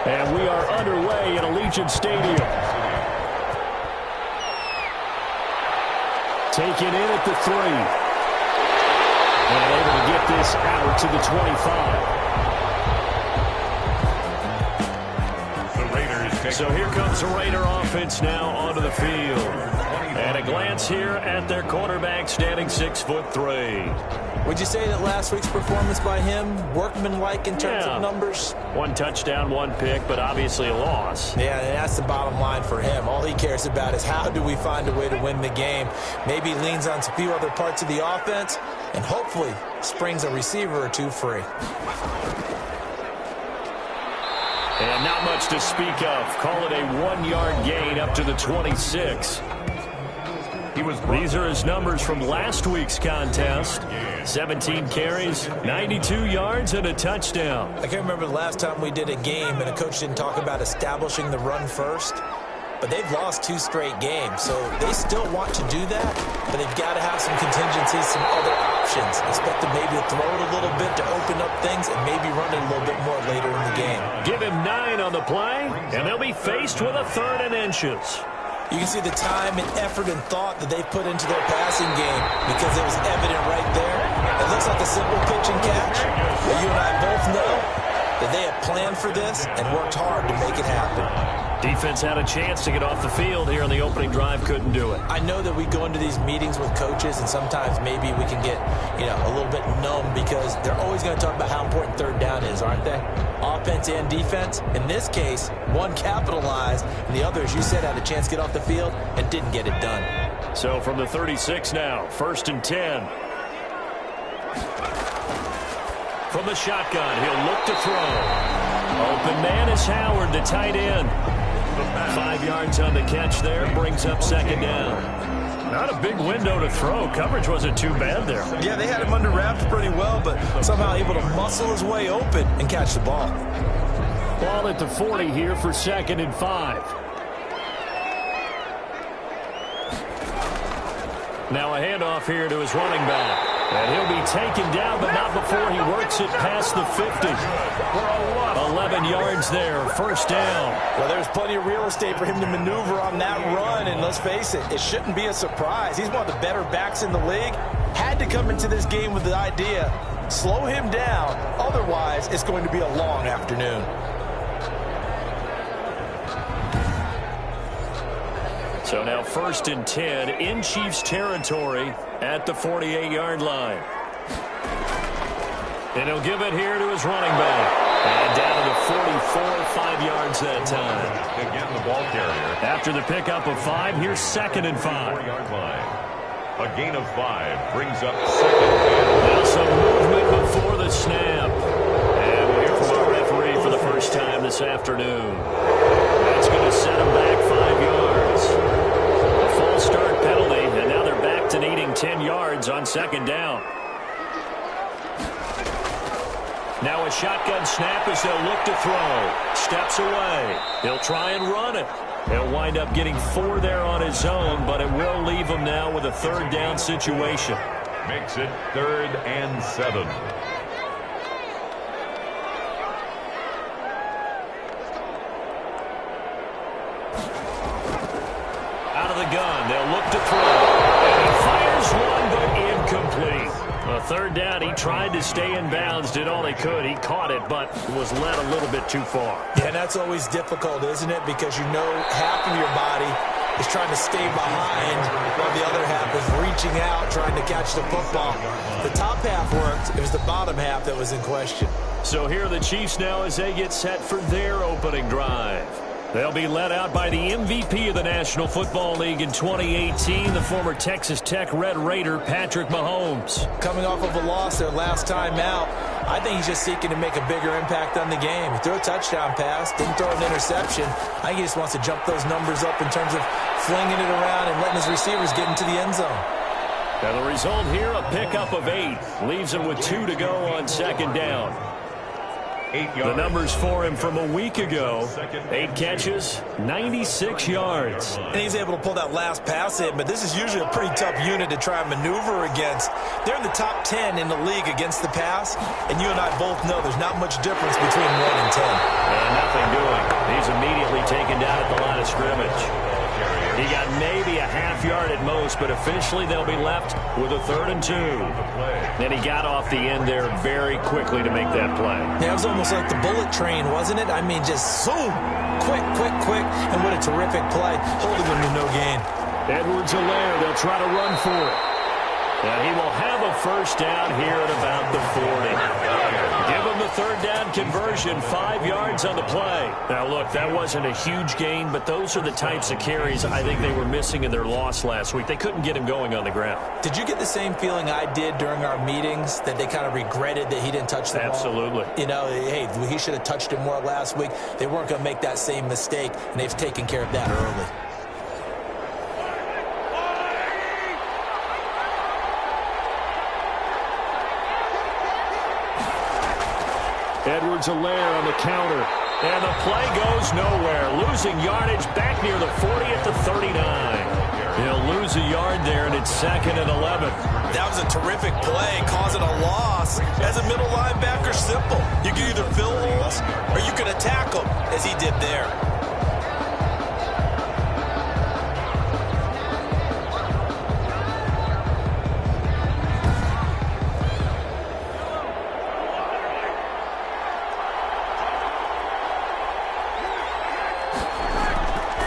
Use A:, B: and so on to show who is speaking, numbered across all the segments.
A: And we are underway at Allegiant Stadium. Taken in at the 3. And able to get this out to the 25. So here comes the Raider offense now onto the field. And a glance here at their quarterback, standing 6'3".
B: Would you say that last week's performance by him, workmanlike in terms of numbers?
A: 1 touchdown, 1 pick, but obviously a loss.
B: Yeah, and that's the bottom line for him. All he cares about is how do we find a way to win the game. Maybe leans on a few other parts of the offense, and hopefully springs a receiver or two free.
A: And not much to speak of. Call it a 1-yard gain up to the 26. These are his numbers from last week's contest. 17 carries, 92 yards, and a touchdown.
B: I can't remember the last time we did a game and a coach didn't talk about establishing the run first. But they've lost 2 straight games, so they still want to do that, but they've got to have some contingencies, some other options. Expect them maybe to throw it a little bit to open up things and maybe run it a little bit more later in the game.
A: Give him 9 on the play, and they'll be faced with a 3rd and inches.
B: You can see the time and effort and thought that they put into their passing game because it was evident right there. It looks like a simple pitch and catch, but you and I both know that they have planned for this and worked hard to make it happen.
A: Defense had a chance to get off the field here on the opening drive, couldn't do it.
B: I know that we go into these meetings with coaches, and sometimes maybe we can get, a little bit numb because they're always going to talk about how important 3rd down is, aren't they? Offense and defense. In this case, one capitalized, and the other, as you said, had a chance to get off the field and didn't get it done.
A: So from the 36 now, 1st and 10. From the shotgun, he'll look to throw. Open man is Howard, the tight end. 5 yards on the catch there, brings up 2nd down. Not a big window to throw. Coverage wasn't too bad there.
B: Yeah, they had him under wraps pretty well, but somehow able to muscle his way open and catch the ball.
A: Ball at the 40 here for 2nd and 5. Now a handoff here to his running back. And he'll be taken down, but not before he works it past the 50. 11 yards there, 1st down.
B: Well, there's plenty of real estate for him to maneuver on that run, and let's face it, it shouldn't be a surprise. He's one of the better backs in the league. Had to come into this game with the idea, slow him down, otherwise it's going to be a long afternoon.
A: So now 1st and 10 in Chiefs territory at the 48-yard line. And he'll give it here to his running back. And down to the 44, 5 yards that time.
C: Again, the ball carrier.
A: After the pickup of 5, here's 2nd and 5.
C: 4-yard line. A gain of 5 brings up 2nd and
A: now some movement before the snap. And we'll hear from our referee for the first time this afternoon. That's going to set him back 5 yards. A false start penalty, and now they're back to needing 10 yards on 2nd down. Now a shotgun snap as they'll look to throw. Steps away. He'll try and run it. He'll wind up getting 4 there on his own, but it will leave him now with a 3rd down situation.
C: makes it 3rd and 7.
A: Out of the gun, they'll look to throw. And he fires one, but incomplete. A 3rd down, he tried to stay in bounds, did all he could. He caught it, but was led a little bit too far.
B: Yeah, and that's always difficult, isn't it? Because you know half of your body is trying to stay behind while the other half is reaching out, trying to catch the football. The top half worked. It was the bottom half that was in question.
A: So here are the Chiefs now as they get set for their opening drive. They'll be led out by the MVP of the National Football League in 2018, the former Texas Tech Red Raider, Patrick Mahomes.
B: Coming off of a loss their last time out, I think he's just seeking to make a bigger impact on the game. He threw a touchdown pass, didn't throw an interception. I think he just wants to jump those numbers up in terms of flinging it around and letting his receivers get into the end zone.
A: Now the result here, a pickup of 8. Leaves him with 2 to go on 2nd down.
C: 8 yards.
A: The numbers for him from a week ago: 8 catches, 96 yards.
B: And he's able to pull that last pass in, but this is usually a pretty tough unit to try and maneuver against. They're in the top 10 in the league against the pass, and you and I both know there's not much difference between 1 and 10.
A: And nothing doing. He's immediately taken down at the line of scrimmage. He got maybe a half yard at most, but officially they'll be left with a 3rd and 2. And he got off the end there very quickly to make that play.
B: Yeah, it was almost like the bullet train, wasn't it? I mean, just zoom, quick, and what a terrific play, holding him to no gain.
A: Edwards-Helaire, they'll try to run for it. And he will have a first down here at about the 40. Give him the 3rd down conversion, 5 yards on the play. Now, look, that wasn't a huge gain, but those are the types of carries I think they were missing in their loss last week. They couldn't get him going on the ground.
B: Did you get the same feeling I did during our meetings, that they kind of regretted that he didn't touch the ball?
A: Absolutely.
B: You know, hey, he should have touched it more last week. They weren't going to make that same mistake, and they've taken care of that early.
A: Edwards-Helaire on the counter. And the play goes nowhere. Losing yardage back near the 40 at the 39. He'll lose a yard there, and it's 2nd and 11.
B: That was a terrific play, causing a loss. As a middle linebacker, simple. You can either fill holes or you can attack them, as he did there.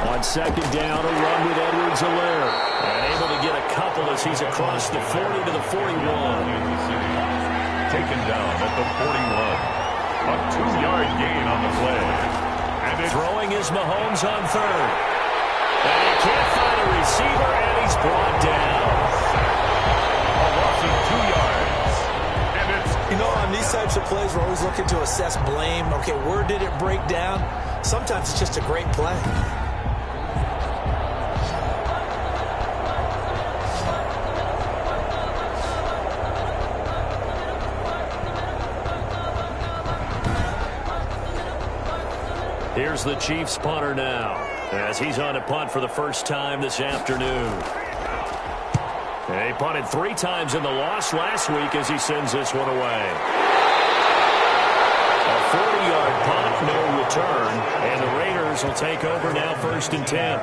A: On 2nd down, a run with Edwards-Helaire. And able to get a couple as he's across the 40 to the 41.
C: Taken down at the 41. A 2-yard gain on the play. And
A: throwing is Mahomes on 3rd. And he can't find a receiver, and he's brought down.
C: A loss of 2 yards. And it's...
B: You know, on these types of plays, we're always looking to assess blame. Okay, where did it break down? Sometimes it's just a great play.
A: Here's the Chiefs punter now, as he's on a punt for the first time this afternoon. He punted 3 times in the loss last week as he sends this one away. A 40-yard punt, no return, and the Raiders will take over now, 1st and 10.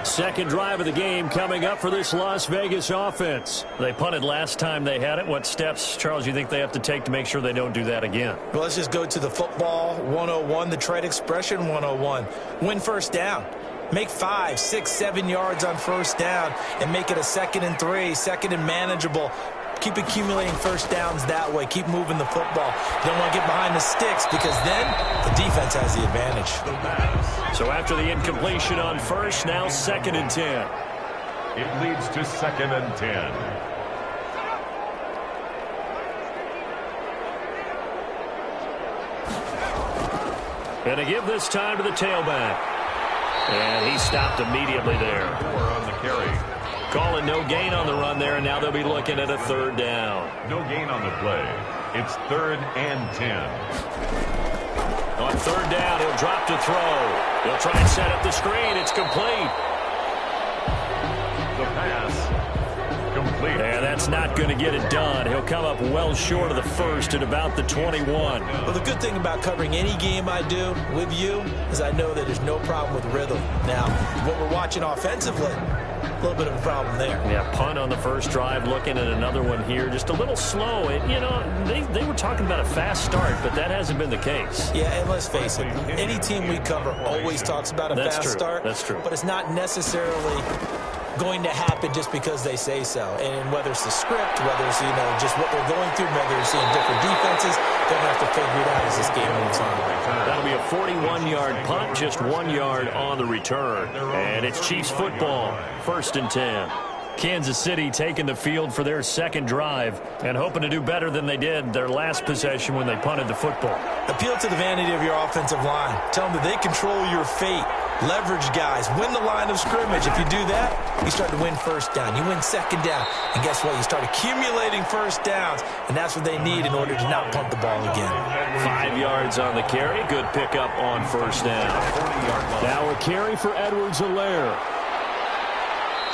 A: Second drive of the game coming up for this Las Vegas offense. They punted last time they had it. What steps, Charles, you think they have to take to make sure they don't do that again?
B: Well, let's just go to the football 101, the trade expression 101. Win first down. Make 5, 6, 7 yards on first down and make it a 2nd and 3, 2nd and manageable. Keep accumulating first downs that way. Keep moving the football. You don't want to get behind the sticks because then the defense has the advantage.
A: So after the incompletion on first, now 2nd and 10.
C: It leads to 2nd and 10.
A: And to give this time to the tailback. And he stopped immediately there.
C: 4 on the carry.
A: Calling no gain on the run there, and now they'll be looking at a 3rd down.
C: No gain on the play. It's 3rd and 10.
A: On 3rd down, he'll drop to throw. He'll try and set up the screen. It's complete.
C: The pass complete.
A: Yeah, that's not going to get it done. He'll come up well short of the 1st at about the 21.
B: Well, the good thing about covering any game I do with you is I know that there's no problem with rhythm. Now, what we're watching offensively, a little bit of a problem there.
A: Yeah, punt on the first drive, looking at another one here. Just a little slow. You know, they were talking about a fast start, but that hasn't been the case.
B: Yeah, and let's face it, any team we cover always talks about a fast start.
A: That's true.
B: But it's not necessarily going to happen just because they say so. And whether it's the script, whether it's, just what they're going through, whether they're seeing different defenses, they're going to have to figure it out as this game moves on.
A: That'll be a 41-yard punt, just 1 yard on the return. And it's Chiefs football, 1st and 10. Kansas City taking the field for their 2nd drive and hoping to do better than they did their last possession when they punted the football.
B: Appeal to the vanity of your offensive line. Tell them that they control your fate. Leverage guys. Win the line of scrimmage. If you do that, you start to win first down. You win second down. And guess what? You start accumulating first downs. And that's what they need in order to not punt the ball again.
A: 5 yards on the carry. Good pickup on first down. Now a carry for Edwards-Helaire.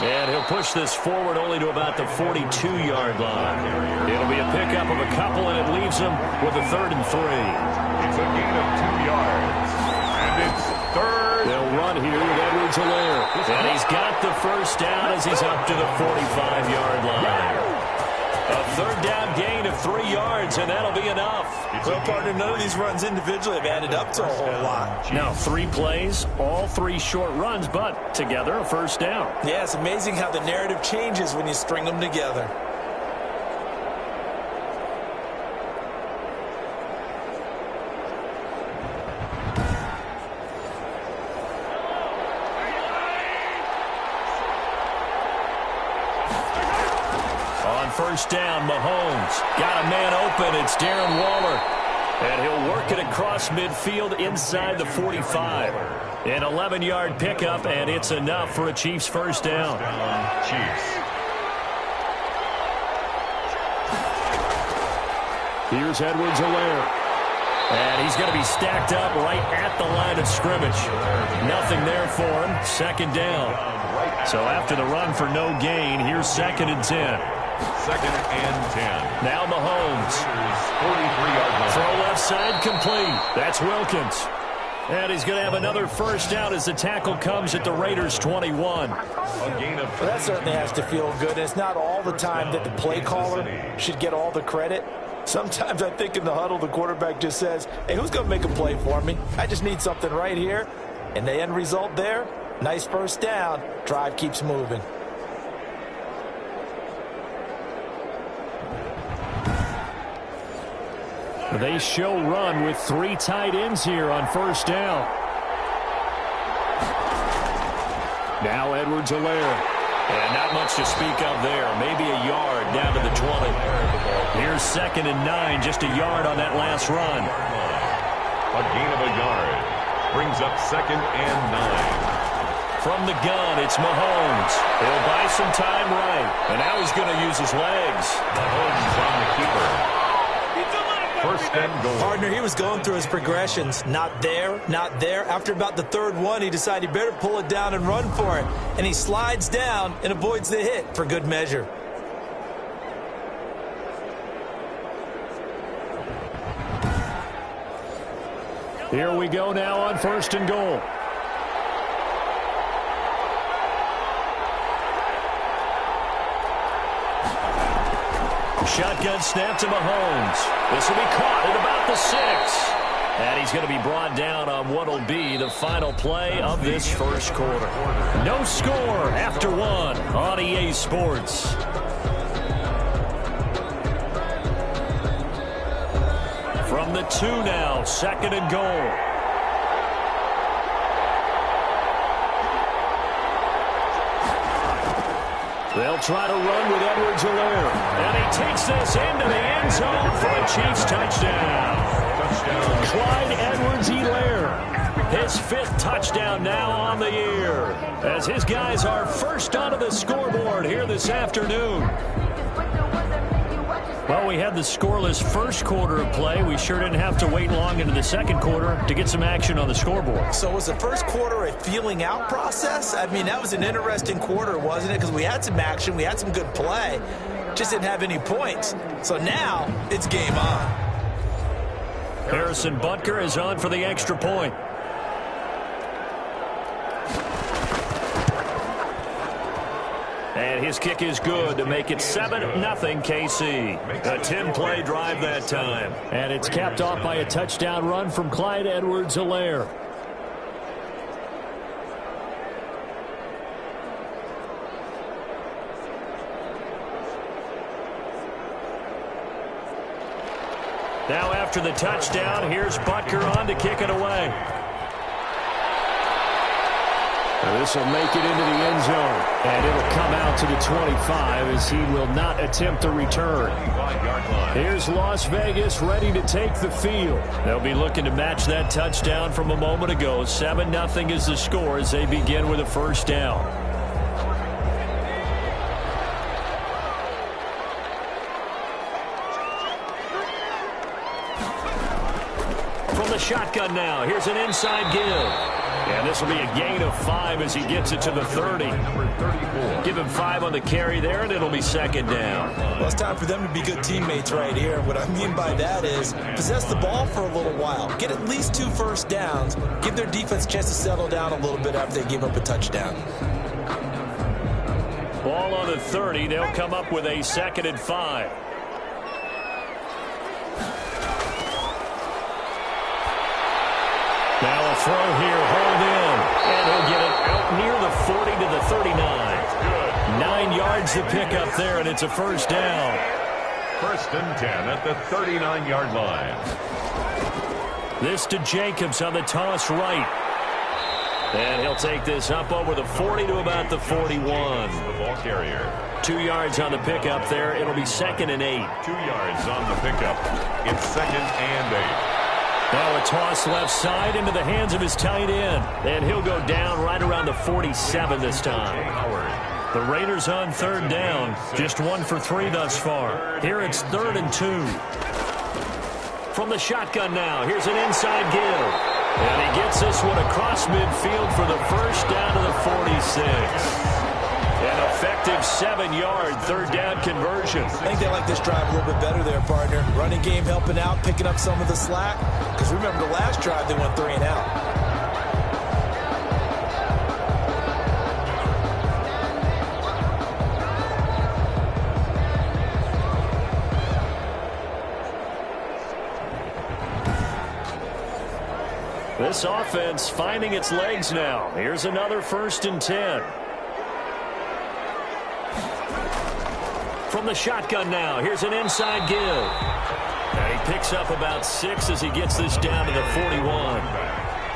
A: And he'll push this forward only to about the 42-yard line. It'll be a pickup of a couple, and it leaves him with a 3rd and 3.
C: It's a gain of 2 yards. And it's 3rd.
A: They'll run here with Edwards-Helaire. And he's got the first down as he's up to the 45-yard line. A 3rd down gain of 3 yards, and that'll be enough.
B: Well, partner, none of these runs individually have added up to a whole lot.
A: Now 3 plays, all 3 short runs, but together a first down.
B: Yeah, it's amazing how the narrative changes when you string them together.
A: First down, Mahomes. Got a man open. It's Darren Waller. And he'll work it across midfield inside the 45. An 11-yard pickup, and it's enough for a Chiefs first down.
C: Chiefs.
A: Here's Edwards-Helaire. And he's going to be stacked up right at the line of scrimmage. Nothing there for him. Second down. So after the run for no gain, here's 2nd and 10.
C: 2nd and 10.
A: Now Mahomes.
C: 43-yard line.
A: Throw left side complete. That's Wilkins. And he's going to have another first down as the tackle comes at the Raiders' 21.
C: A gain of
B: Well, that certainly has to feel good. It's not all the time that the play caller should get all the credit. Sometimes I think in the huddle, the quarterback just says, hey, who's going to make a play for me? I just need something right here. And the end result there, nice first down. Drive keeps moving.
A: They show run with 3 tight ends here on first down. Now Edwards-Helaire. And not much to speak of there. Maybe a yard down to the 20. Here's 2nd and 9. Just a yard on that last run.
C: A gain of a yard. Brings up 2nd and 9.
A: From the gun, it's Mahomes. He'll buy some time right. And now he's going to use his legs.
C: Mahomes on the keeper. First and goal.
B: Partner, he was going through his progressions. Not there, not there. After about the 3rd one, he decided he better pull it down and run for it. And he slides down and avoids the hit for good measure.
A: Here we go now on 1st and goal. Shotgun snap to Mahomes. This will be caught at about the 6. And he's going to be brought down on what will be the final play of this first quarter. No score after 1 on EA Sports. From the 2 now, 2nd and goal. They'll try to run with Edwards-Helaire. And he takes this into the end zone for a Chiefs touchdown. Clyde Edwards-Helaire. His 5th touchdown now on the year. As his guys are first onto the scoreboard here this afternoon. Well, we had the scoreless first quarter of play. We sure didn't have to wait long into the second quarter to get some action on the scoreboard.
B: So was the first quarter a feeling out process? I mean, that was an interesting quarter, wasn't it? Because we had some action, we had some good play, just didn't have any points. So now it's game on.
A: Harrison Butker is on for the extra point. And his kick is good to make it 7-0 KC. A 10-play drive that time. And it's capped off by a touchdown run from Clyde Edwards-Helaire. Now after the touchdown, here's Butker on to kick it away. This will make it into the end zone. And it'll come out to the 25 as he will not attempt a return. Here's Las Vegas ready to take the field. They'll be looking to match that touchdown from a moment ago. 7-0 is the score as they begin with a first down. From the shotgun now, here's an inside give. And this will be a gain of 5 as he gets it to the 30. Give him 5 on the carry there, and it'll be second down.
B: Well, it's time for them to be good teammates right here. What I mean by that is possess the ball for a little while. Get at least 2 first downs. Give their defense a chance to settle down a little bit after they give up a touchdown.
A: Ball on the 30. They'll come up with a 2nd and 5. Now a throw here, hold in, and he'll get it out near the 40 to the 39. 9 yards to pick up there, and it's a first down.
C: 1st and 10 at the 39-yard line.
A: This to Jacobs on the toss right. And he'll take this up over the 40 to about the 41.
C: The ball carrier.
A: 2 yards on the pickup there. It'll be 2nd and 8.
C: 2 yards on the pickup. It's 2nd and 8.
A: Now a toss left side into the hands of his tight end. And he'll go down right around the 47 this time. The Raiders on 3rd down. Just 1 for 3 thus far. Here it's 3rd and 2. From the shotgun now, here's an inside give. And he gets this one across midfield for the first down to the 46. An effective 7-yard 3rd down conversion.
B: I think they like this drive a little bit better there, partner. Running game helping out, picking up some of the slack. Because remember, the last drive they went 3 and out.
A: This offense finding its legs now. Here's another 1st and 10. From the shotgun now, here's an inside give. And he picks up about 6 as he gets this down to the 41.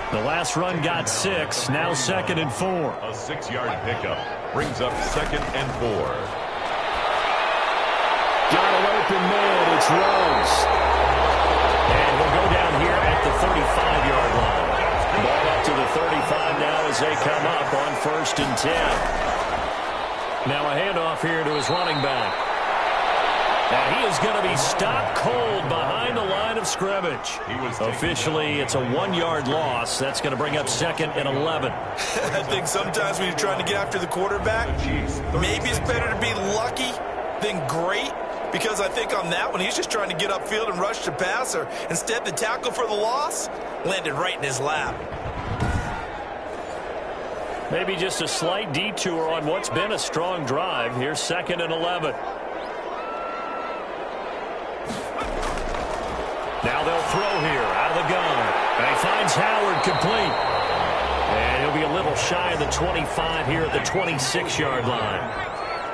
A: The last run got 6, now 2nd and 4.
C: A 6-yard pickup brings up 2nd and 4.
A: Got an open man, it's Rose. And he'll go down here at the 35-yard line. Ball up to the 35 now as they come up on 1st and 10. Now a handoff here to his running back. And he is going to be stopped cold behind the line of scrimmage. Officially, it's a 1-yard loss. That's going to bring up 2nd and 11.
B: I think sometimes when you're trying to get after the quarterback, maybe it's better to be lucky than great. Because I think on that one, he's just trying to get upfield and rush the passer. Instead, the tackle for the loss landed right in his lap.
A: Maybe just a slight detour on what's been a strong drive. Here's 2nd and 11. Now they'll throw here out of the gun. And he finds Howard complete. And he'll be a little shy of the 25 here at the 26-yard line.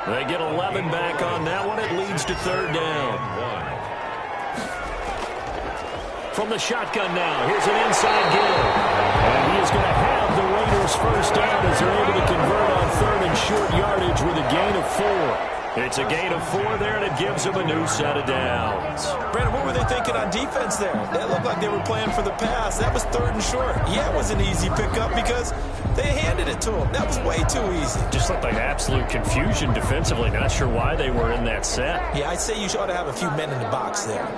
A: They get 11 back on that one. It leads to 3rd down. From the shotgun now, here's an inside give. And he is going to have the Raiders first down as they're able to convert on 3rd and short yardage with a gain of 4. It's a gain of 4 there, and it gives them a new set of downs.
B: Brandon, what were they thinking on defense there? That looked like they were playing for the pass. That was 3rd and short. Yeah, it was an easy pickup because they handed it to him. That was way too easy.
A: Just looked like absolute confusion defensively. Not sure why they were in that set.
B: Yeah, I'd say you ought to have a few men in the box there.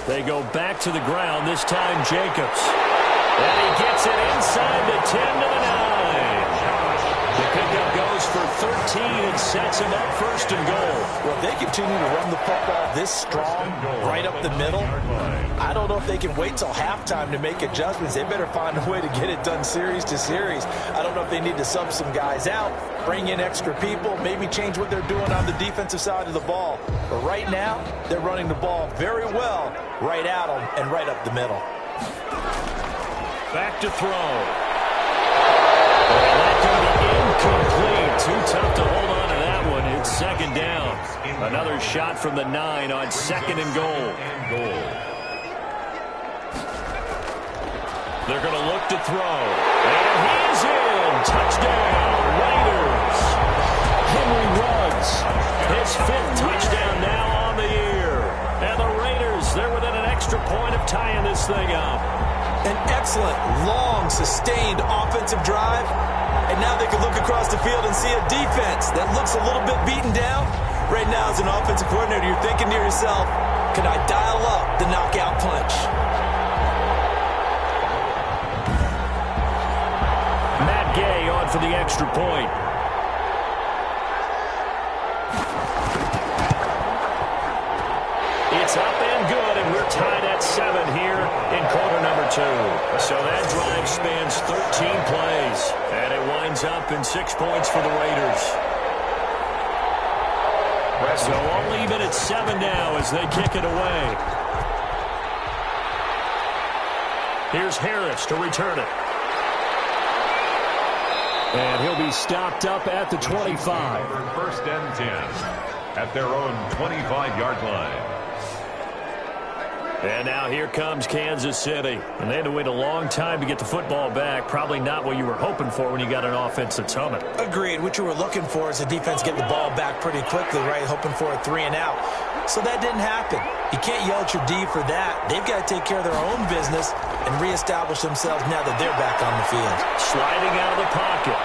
A: They go back to the ground, this time Jacobs. And he gets it inside the 10 to the 9. The pickup goes for 13 and sets him up 1st and goal.
B: Well, if they continue to run the football this strong, right up the middle, I don't know if they can wait till halftime to make adjustments. They better find a way to get it done series to series. I don't know if they need to sub some guys out, bring in extra people, maybe change what they're doing on the defensive side of the ball. But right now, they're running the ball very well right at them and right up the middle.
A: Back to throw. And that can be incomplete. Too tough to hold on to that one. it's second down. Another shot from the 9 on second and goal. They're going to look to throw. And he's in. Touchdown, Raiders. Henry Ruggs, his 5th touchdown now on the year. And the Raiders, they're within an extra point of tying this thing up.
B: An excellent, long, sustained offensive drive. And now they can look across the field and see a defense that looks a little bit beaten down. Right now, as an offensive coordinator, you're thinking to yourself, can I dial up the knockout punch?
A: Matt Gay on for the extra point. It's up and good, and we're tied at 7 here in quarter number 2. So that drive spans 13 plays, and it winds up in 6 points for the Raiders. So all even at 7 now as they kick it away. Here's Harris to return it. And he'll be stopped up at the 25.
C: First and 10 at their own 25-yard line.
A: And now here comes Kansas City. And they had to wait a long time to get the football back. Probably not what you were hoping for when you got an offense that's humming.
B: Agreed. What you were looking for is the defense getting the ball back pretty quickly, right? Hoping for a 3 and out. So that didn't happen. You can't yell at your D for that. They've got to take care of their own business and reestablish themselves now that they're back on the field.
A: Sliding out of the pocket.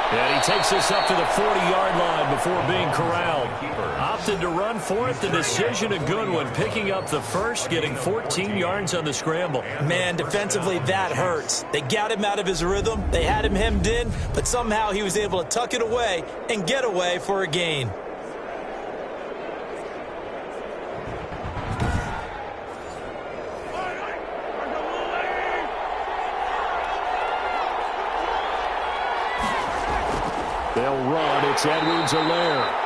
A: And he takes this up to the 40-yard line before being corralled. Opted to run for it. The decision a good one. Picking up the first, getting 14 yards on the scramble.
B: Man, defensively, that hurts. They got him out of his rhythm. They had him hemmed in, but somehow he was able to tuck it away and get away for a gain.
A: They'll run. It's Edwards-Helaire.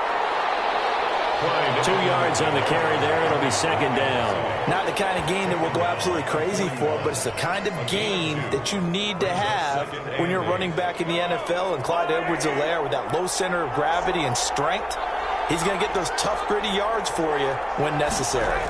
A: 2 yards on the carry there. It'll be second down.
B: Not the kind of gain that we'll go absolutely crazy for, but it's the kind of gain that you need to have when you're running back in the NFL. And Clyde Edwards-Helaire, with that low center of gravity and strength, he's going to get those tough, gritty yards for you when necessary.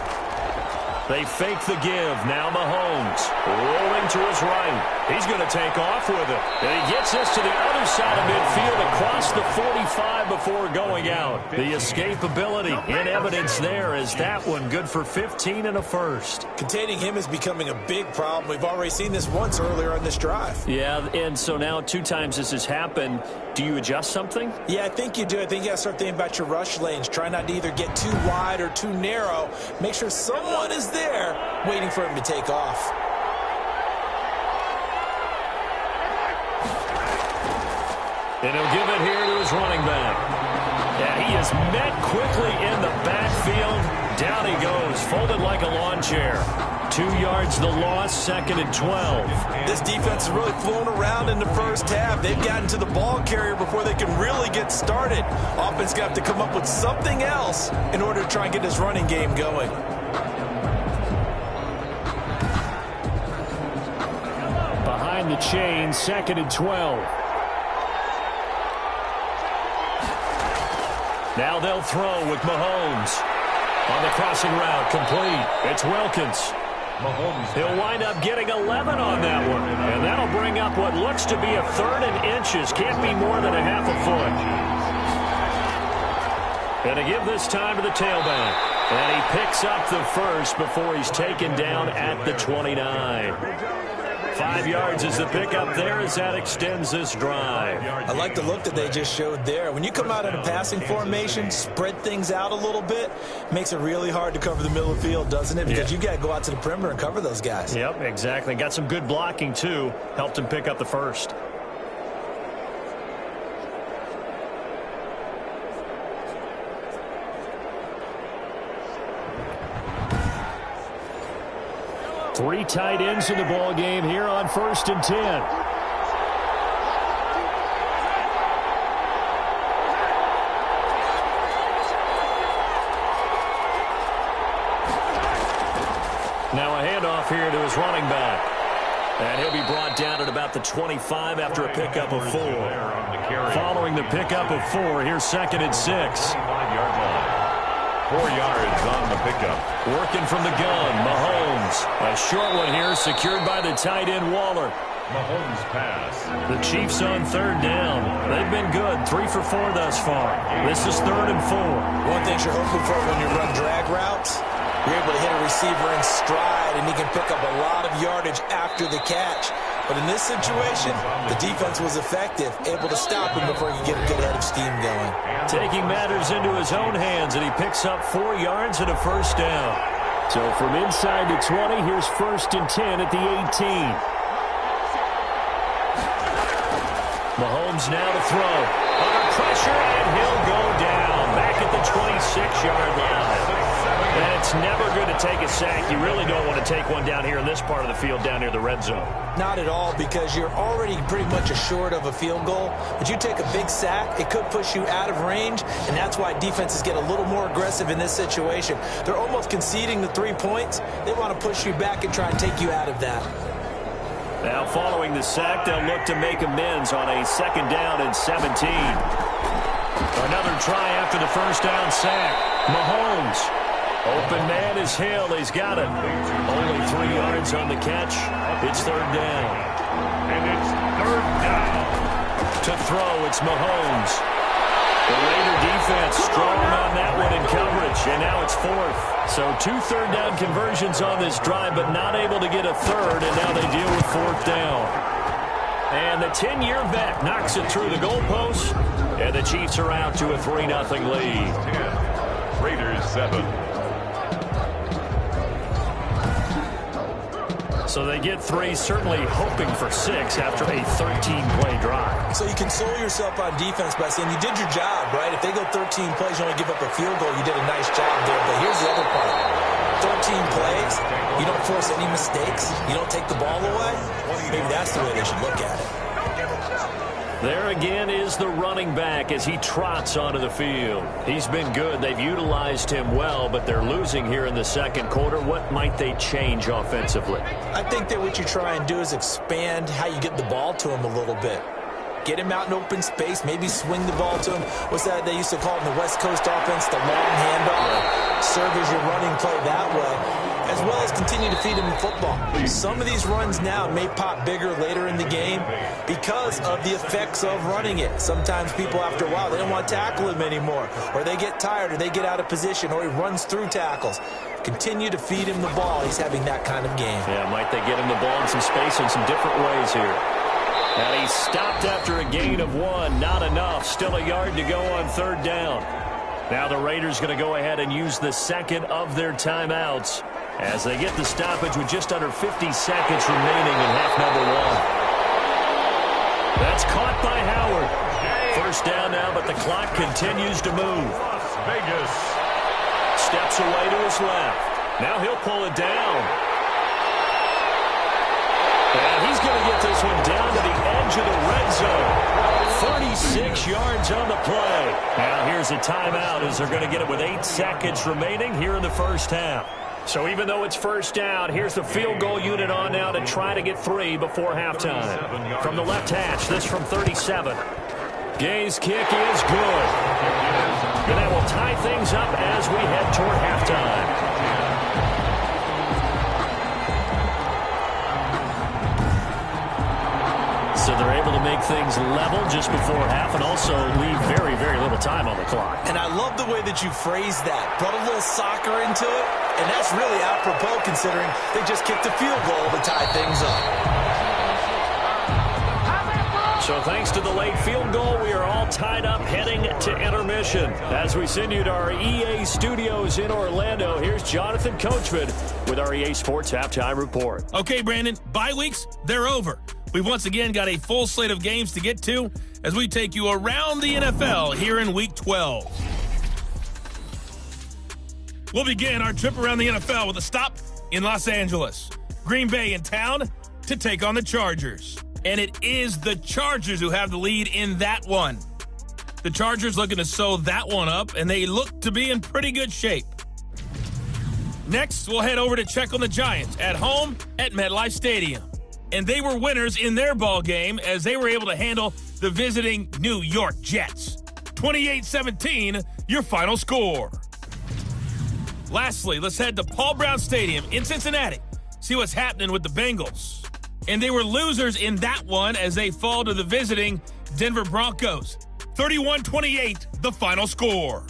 A: They fake the give. Now Mahomes rolling to his right. He's going to take off with it. And he gets this to the other side of midfield across the 45 before going out. The escapability in evidence there is that one good for 15 and a first.
B: Containing him is becoming a big problem. We've already seen this once earlier on this drive.
A: Yeah, and so now 2 times this has happened. Do you adjust something?
B: Yeah, I think you do. I think you got to start thinking about your rush lanes. Try not to either get too wide or too narrow. Make sure someone is there waiting for him to take off.
A: And he'll give it here to his running back. Yeah, he is met quickly in the backfield. Down he goes, folded like a lawn chair. 2 yards the loss, second and 12.
B: This defense has really flown around in the first half. They've gotten to the ball carrier before they can really get started. Offense got to come up with something else in order to try and get this running game going.
A: Behind the chain, second and 12. Now they'll throw with Mahomes. On the crossing route, complete. It's Wilkins.
C: Mahomes.
A: He'll wind up getting 11 on that one. And that'll bring up what looks to be a third and inches. Can't be more than a half a foot. And to give this time to the tailback. And he picks up the first before he's taken down at the 29. 5 yards is the pickup there as that extends this drive.
B: I like the look that they just showed there. When you come out in a passing formation, spread things out a little bit, makes it really hard to cover the middle of the field, doesn't it? Because you got to go out to the perimeter and cover those guys.
A: Yep, exactly. Got some good blocking, too. Helped him pick up the first. Three tight ends in the ball game here on 1st and 10. Now a handoff here to his running back. And he'll be brought down at about the 25 after a pickup of 4. Following the pickup of 4, here's 2nd and 6.
C: 5-yard line. 4 yards on the pickup.
A: Working from the gun, Mahomes. A short one here, secured by the tight end Waller.
C: Mahomes pass.
A: The Chiefs on 3rd down. They've been good, 3 for 4 thus far. This is 3rd and 4.
B: One thing you're hoping for when you run drag routes, you're able to hit a receiver in stride, and he can pick up a lot of yardage after the catch. But in this situation, the defense was effective, able to stop him before he could get a good head of steam going.
A: Taking matters into his own hands, and he picks up 4 yards and a 1st down. So from inside the 20, here's 1st and 10 at the 18. Mahomes now to throw. Under pressure, and he'll go down. Back at the 26-yard line. And it's never good to take a sack. You really don't want to take one down here in this part of the field, down near the red zone.
B: Not at all, because you're already pretty much assured of a field goal. But you take a big sack, it could push you out of range, and that's why defenses get a little more aggressive in this situation. They're almost conceding the 3 points. They want to push you back and try and take you out of that.
A: Now following the sack, they'll look to make amends on a 2nd down and 17. Another try after the 1st down sack. Mahomes. Open man is Hill. He's got it. Only 3 yards on the catch. It's 3rd down.
C: And it's 3rd down.
A: To throw, it's Mahomes. The Raider defense strong on that one in coverage, and now it's 4th. So 2 third-down conversions on this drive, but not able to get a 3rd, and now they deal with 4th down. And the 10-year vet knocks it through the goalpost, and the Chiefs are out to a 3-0 lead.
C: 10. Raiders 7.
A: So they get 3, certainly hoping for 6 after a 13-play drive.
B: So you console yourself on defense by saying you did your job, right? If they go 13 plays, you only give up a field goal, you did a nice job there. But here's the other part. 13 plays, you don't force any mistakes, you don't take the ball away. Maybe that's the way they should look at it.
A: There again is the running back as he trots onto the field. He's been good. They've utilized him well, but they're losing here in the 2nd quarter. What might they change offensively?
B: I think that what you try and do is expand how you get the ball to him a little bit. Get him out in open space, maybe swing the ball to him. What's that they used to call it in the West Coast offense, the long handoff? Serve as your running play that way, as well as continue to feed him in football. Some of these runs now may pop bigger later in the game because of the effects of running it. Sometimes people, after a while, they don't want to tackle him anymore, or they get tired, or they get out of position, or he runs through tackles. Continue to feed him the ball. He's having that kind of game.
A: Yeah, might they get him the ball in some space in some different ways here. And he's stopped after a gain of 1. Not enough. Still a yard to go on 3rd down. Now the Raiders going to go ahead and use the 2nd of their timeouts as they get the stoppage with just under 50 seconds remaining in half number 1. That's caught by Howard. 1st down now, but the clock continues to move.
C: Las Vegas.
A: Steps away to his left. Now he'll pull it down. And he's going to get this one down to the edge of the red zone. 36 yards on the play. Now here's a timeout as they're going to get it with 8 seconds remaining here in the 1st half. So even though it's 1st down, here's the field goal unit on now to try to get 3 before halftime. From the left hash, this from 37. Gay's kick is good. And that will tie things up as we head toward halftime. So they're able to make things level just before half and also leave very, very little time on the clock.
B: And I love the way that you phrased that. Brought a little soccer into it, and that's really apropos considering they just kicked a field goal to tie things up.
A: So thanks to the late field goal, we are all tied up heading to intermission. As we send you to our EA studios in Orlando, here's Jonathan Coachman with our EA Sports Halftime Report.
D: Okay, Brandon, bye weeks, they're over. We've once again got a full slate of games to get to as we take you around the NFL here in Week 12. We'll begin our trip around the NFL with a stop in Los Angeles. Green Bay in town to take on the Chargers. And it is the Chargers who have the lead in that one. The Chargers looking to sew that one up, and they look to be in pretty good shape. Next, we'll head over to check on the Giants at home at MetLife Stadium. and they were winners in their ball game as they were able to handle the visiting New York Jets. 28-17, your final score. Lastly, let's head to Paul Brown Stadium in Cincinnati. See what's happening with the Bengals. And they were losers in that one as they fall to the visiting Denver Broncos. 31-28, the final score.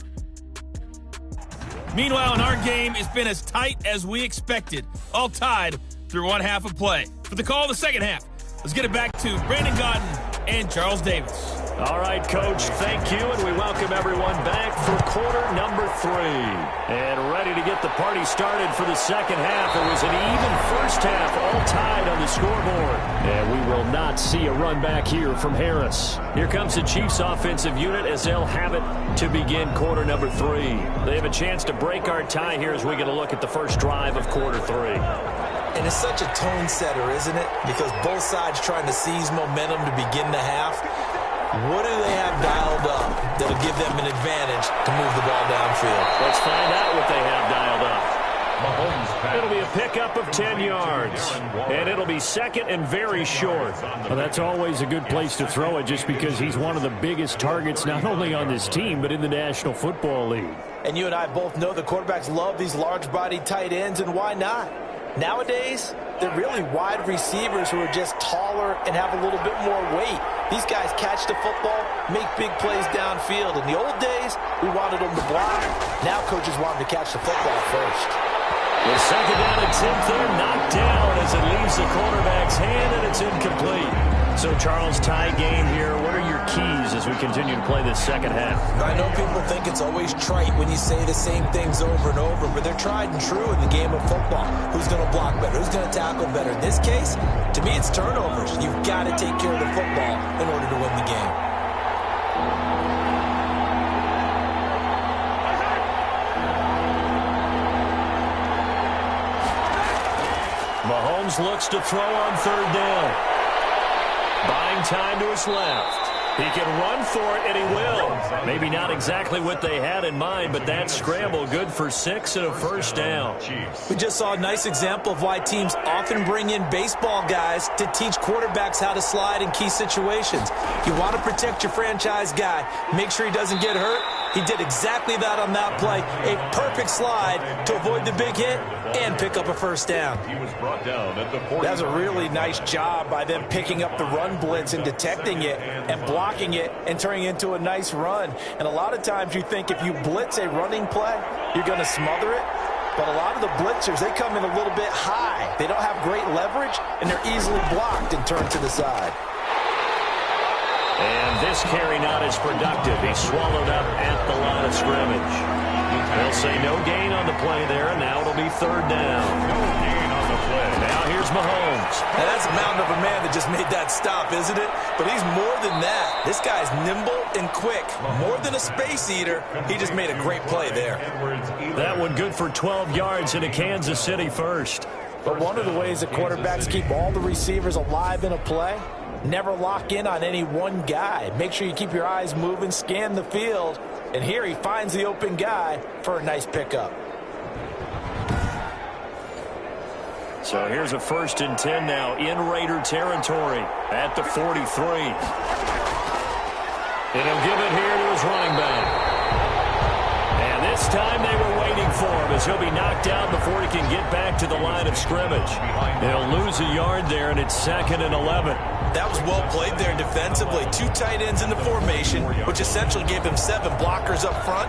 D: Meanwhile, in our game, it's been as tight as we expected, all tied through one half of play. For the call of the second half, let's get it back to Brandon Gaudin and Charles Davis.
A: All right, Coach, thank you, and we welcome everyone back for quarter number 3. And ready to get the party started for the second half. It was an even first half, all tied on the scoreboard. And we will not see a run back here from Harris. Here comes the Chiefs offensive unit as they'll have it to begin quarter number 3. They have a chance to break our tie here as we get a look at the first drive of quarter 3.
B: And it's such a tone setter, isn't it? Because both sides trying to seize momentum to begin the half. What do they have dialed up that'll give them an advantage to move the ball downfield?
A: Let's find out what they have dialed up. It'll be a pickup of 10 yards, and it'll be second and very short. Well, that's always a good place to throw it just because he's one of the biggest targets not only on this team but in the National Football League.
B: And you and I both know the quarterbacks love these large-bodied tight ends, and why not? Nowadays, they're really wide receivers who are just taller and have a little bit more weight. These guys catch the football, make big plays downfield. In the old days, we wanted them to block. Now coaches want them to catch the football first.
A: The second down and 10th there, knocked down as it leaves the quarterback's hand, and it's incomplete. So, Charles, tie game here. What are your keys as we continue to play this second half?
B: I know people think it's always trite when you say the same things over and over, but they're tried and true in the game of football. Who's going to block better? Who's going to tackle better? In this case, to me, it's turnovers. You've got to take care of the football in order to win the game.
A: Mahomes looks to throw on third down. Buying time to his left. He can run for it, and he will. Maybe not exactly what they had in mind, but that scramble good for 6 and a first down.
B: We just saw a nice example of why teams often bring in baseball guys to teach quarterbacks how to slide in key situations. You want to protect your franchise guy. Make sure he doesn't get hurt. He did exactly that on that play. A perfect slide to avoid the big hit and pick up a first down.
C: He was brought down at the 40.
B: That's a really nice job by them picking up the run blitz and detecting it and blocking it and turning it into a nice run. And a lot of times you think if you blitz a running play, you're going to smother it. But a lot of the blitzers, they come in a little bit high. They don't have great leverage, and they're easily blocked and turned to the side.
A: And this carry not as productive. He's swallowed up at the line of scrimmage. They'll say no gain on the play there, and now it'll be third down.
C: No gain on the play.
A: Now here's Mahomes.
B: Now that's a mountain of a man that just made that stop, isn't it? But he's more than that. This guy's nimble and quick. More than a space eater, he just made a great play there.
A: That one good for 12 yards into Kansas City first.
B: But one of the ways that quarterbacks keep all the receivers alive in a play, never lock in on any one guy. Make sure you keep your eyes moving, scan the field. And here he finds the open guy for a nice pickup.
A: So here's a 1st and 10 now in Raider territory at the 43. And he'll give it here to his running back. And this time they were waiting for him as he'll be knocked out before he can get back to the line of scrimmage. They'll lose a yard there, and it's 2nd and 11.
B: That was well played there defensively. 2 tight ends in the formation, which essentially gave him 7 blockers up front.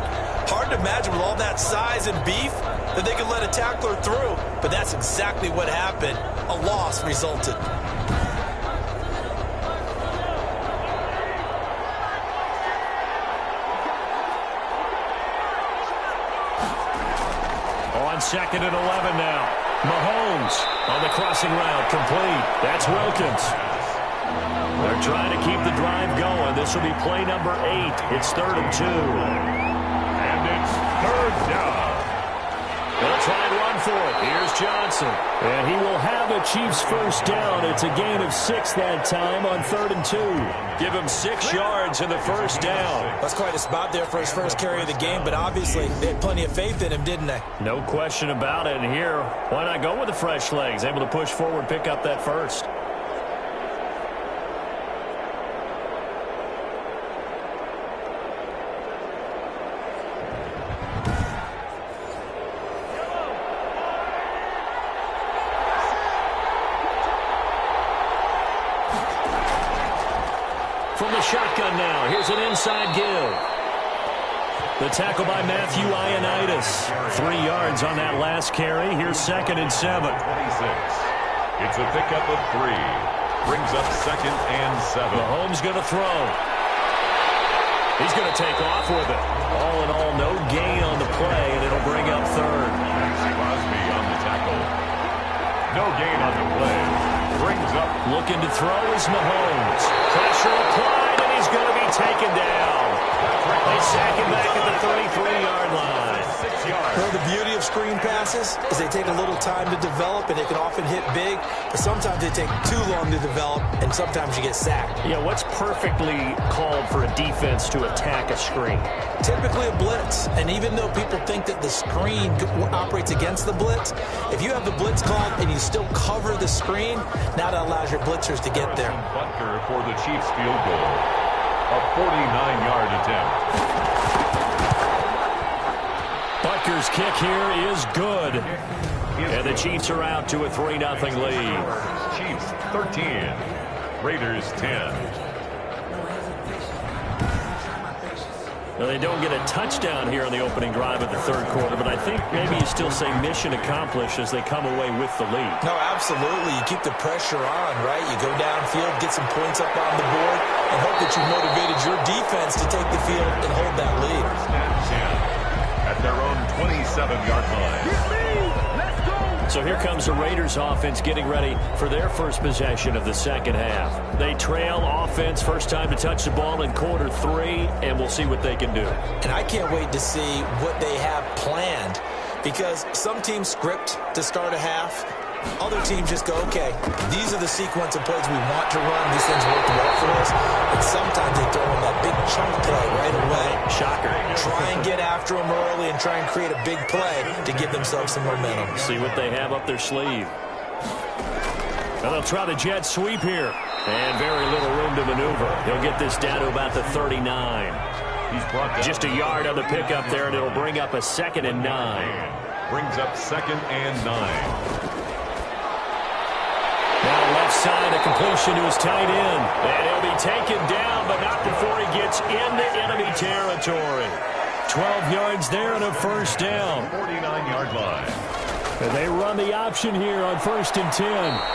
B: Hard to imagine with all that size and beef that they could let a tackler through. But that's exactly what happened. A loss resulted.
A: On 2nd and 11 now. Mahomes on the crossing route, complete. That's Wilkins. They're trying to keep the drive going. This will be play number 8. It's 3rd and 2.
C: And it's 3rd down.
A: They'll try and run for it. Here's Johnson. And he will have the Chiefs first down. It's a gain of 6 that time on 3rd and 2. Give him 6 yards in the first down.
B: That's quite a spot there for his first carry of the game, but obviously they had plenty of faith in him, didn't they?
A: No question about it. And here, why not go with the fresh legs? Able to push forward, pick up that first. from the shotgun now. Here's an inside give. The tackle by Matthew Ioannidis. 3 yards on that last carry. Here's 2nd and 7.
C: 26. It's a pickup of 3. Brings up 2nd and 7.
A: Mahomes going to throw. He's going to take off with it. All in all, no gain on the play, and it'll bring up 3rd.
C: Crosby on the tackle. No gain on the play. Brings up.
A: Looking to throw is Mahomes. Pressure applied, and he's going to be taken down. They sack him back at the 33-yard line.
C: 6 yards.
B: Well, the beauty of screen passes is they take a little time to develop, and they can often hit big, but sometimes they take too long to develop, and sometimes you get sacked.
A: Yeah, what's perfectly called for a defense to attack a screen?
B: Typically a blitz, and even though people think that the screen operates against the blitz, if you have the blitz called and you still cover the screen, now that allows your blitzers to get there.
C: Butker for the Chiefs field goal. A 49-yard attempt.
A: Butker's kick here is good. And the Chiefs are out to a 3-0 lead.
C: Chiefs 13. Raiders 10.
A: Well, they don't get a touchdown here on the opening drive of the 3rd quarter, but I think maybe you still say mission accomplished as they come away with the lead.
B: No, absolutely. You keep the pressure on, right? You go downfield, get some points up on the board, and hope that you've motivated your defense to take the field and hold that lead.
C: At their own 27-yard line.
A: So here comes the Raiders offense getting ready for their first possession of the 2nd half. They trail offense, first time to touch the ball in quarter 3, and we'll see what they can do.
B: And I can't wait to see what they have planned, because some teams script to start a half. Other teams just go, okay, these are the sequence of plays we want to run. These things work well for us. And sometimes they throw in that big chunk play right away.
A: Shocker.
B: Try and get after them early and try and create a big play to give themselves some momentum.
A: See what they have up their sleeve. Well, they'll try the jet sweep here. And very little room to maneuver. He'll get this down to about the 39.
C: He's brought down.
A: Just a yard on the pickup there, and it'll bring up a 2nd and 9.
C: Brings up 2nd and 9.
A: Now left side, a completion to his tight end. And he'll be taken down, but not before he gets into enemy territory. 12 yards there and a first down.
C: 49-yard line.
A: And they run the option here on 1st and 10.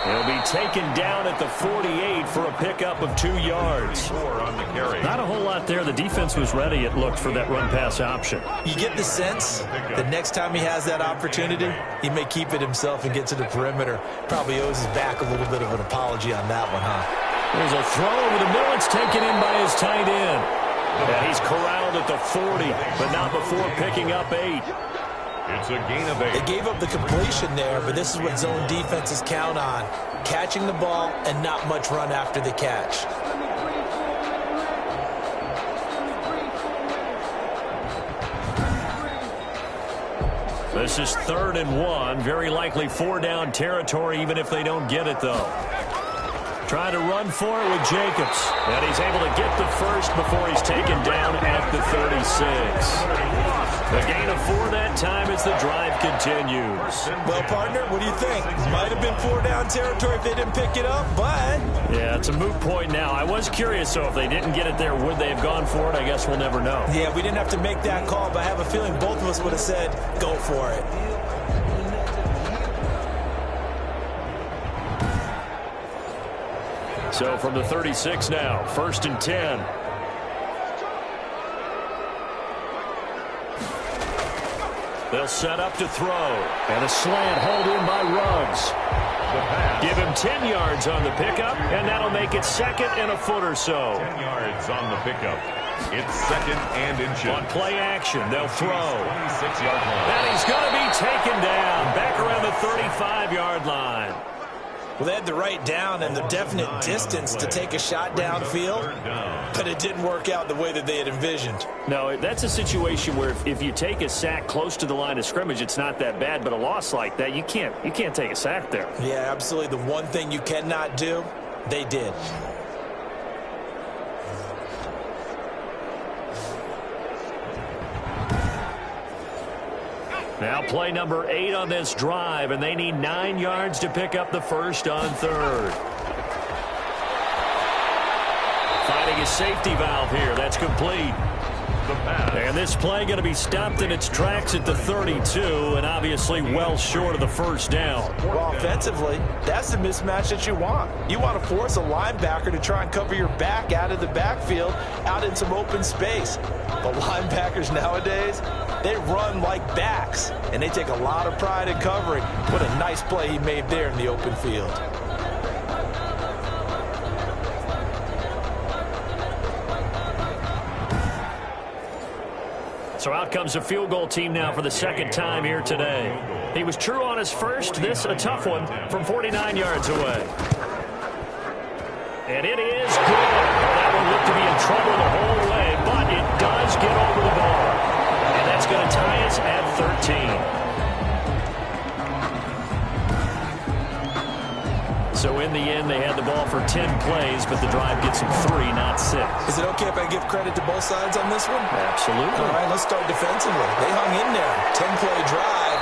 A: He'll be taken down at the 48 for a pickup of 2 yards.
C: 4 on the carry.
A: Not a whole lot there. The defense was ready, it looked, for that run-pass option.
B: You get the sense that next time he has that opportunity, he may keep it himself and get to the perimeter. Probably owes his back a little bit of an apology on that one, huh?
A: There's a throw over the middle. It's taken in by his tight end. And he's corralled at the 40, but not before picking up 8.
C: It's a gain of 8.
B: They gave up the completion there, but this is what zone defenses count on. Catching the ball and not much run after the catch.
A: This is 3rd and 1. Very likely 4-down territory, even if they don't get it, though. Trying to run for it with Jacobs. And he's able to get the first before he's taken down at the 36. The gain of 4 that time as the drive continues.
B: Well, partner, what do you think? Might have been 4-down territory if they didn't pick it up, but...
A: Yeah, it's a moot point now. I was curious, so if they didn't get it there, would they have gone for it? I guess we'll never know.
B: Yeah, we didn't have to make that call, but I have a feeling both of us would have said, go for it.
A: So from the 36 now, 1st and 10. They'll set up to throw. And a slant hold in by Ruggs. Give him 10 yards on the pickup, and that'll make it 2nd and a foot or so.
C: 10 yards on the pickup. It's 2nd and inches.
A: On play action, they'll throw.
C: 26-yard line.
A: And he's going to be taken down back around the 35-yard line.
B: Well, they had the right down and the definite distance to take a shot downfield, but it didn't work out the way that they had envisioned.
A: No, that's a situation where if you take a sack close to the line of scrimmage, it's not that bad, but a loss like that, you can't take a sack there.
B: Yeah, absolutely. The one thing you cannot do, they did.
A: Now play number 8 on this drive, and they need 9 yards to pick up the first on 3rd. Finding a safety valve here. That's complete. And this play going to be stopped in its tracks at the 32, and obviously well short of the first down.
B: Well, offensively, that's the mismatch that you want. You want to force a linebacker to try and cover your back out of the backfield, out in some open space. But linebackers nowadays, they run like backs, and they take a lot of pride in covering. What a nice play he made there in the open field.
A: So out comes a field goal team now for the second time here today. He was true on his first. This a tough one from 49 yards away. And it is good. That one looked to be in trouble the whole way, but it does get over the bar. And that's going to tie us at 13. So in the end, they had the ball for 10 plays, but the drive gets them 3, not 6.
B: Is it okay if I give credit to both sides on this one?
A: Absolutely.
B: All right, let's start defensively. They hung in there. 10-play drive.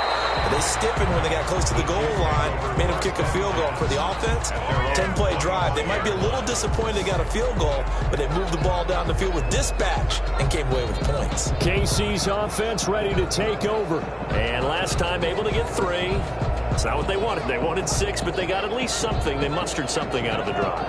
B: They stiffened when they got close to the goal line, made them kick a field goal. For the offense, 10-play drive. They might be a little disappointed they got a field goal, but they moved the ball down the field with dispatch and came away with points.
A: KC's offense ready to take over. And last time able to get 3. It's not what they wanted. They wanted 6, but they got at least something. They mustered something out of the drive.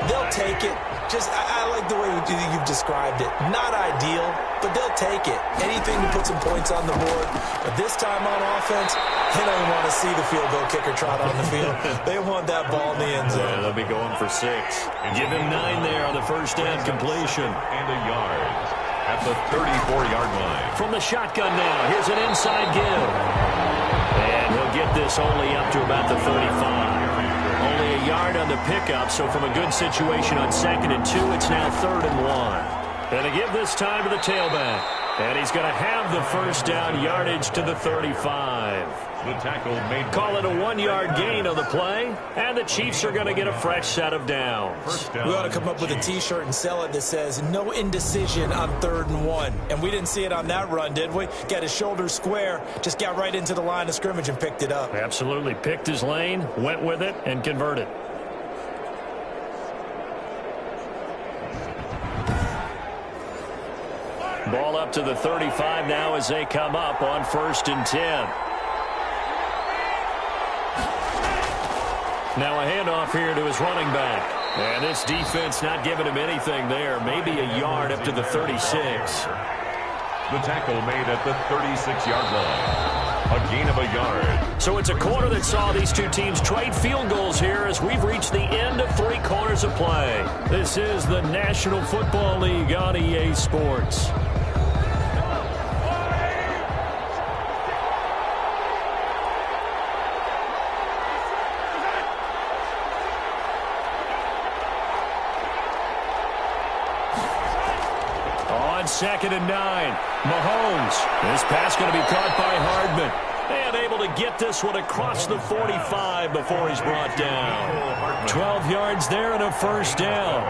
B: They'll take it. I like the way you've described it. Not ideal, but they'll take it. Anything to put some points on the board. But this time on offense, they don't even want to see the field goal kicker trot on the field. They want that ball in the end zone.
A: Yeah, they'll be going for 6. Give him 9 there on the first down completion.
C: And a yard at the 34-yard line.
A: From the shotgun now, here's an inside give. And he'll get this only up to about the 35. Only a yard on the pickup, so from a good situation on 2nd and 2, it's now 3rd and 1. And to give this time to the tailback. And he's going to have the first down, yardage to the 35.
C: The tackle made.
A: Call it a 1-yard gain on the play, and the Chiefs are going to get a fresh set of downs.
B: We ought to come up with a T-shirt and sell it that says, no indecision on 3rd and 1. And we didn't see it on that run, did we? Got his shoulders square, just got right into the line of scrimmage and picked it up.
A: Absolutely. Picked his lane, went with it, and converted. Ball up to the 35 now as they come up on 1st and 10. Now a handoff here to his running back. And this defense not giving him anything there. Maybe a yard up to the 36.
C: The tackle made at the 36-yard line. A gain of a yard.
A: So it's a quarter that saw these two teams trade field goals here as we've reached the end of 3 quarters of play. This is the National Football League on EA Sports. On 2nd and 9, Mahomes. This pass going to be caught by Hardman. And able to get this one across the 45 before he's brought down. 12 yards there and a first down.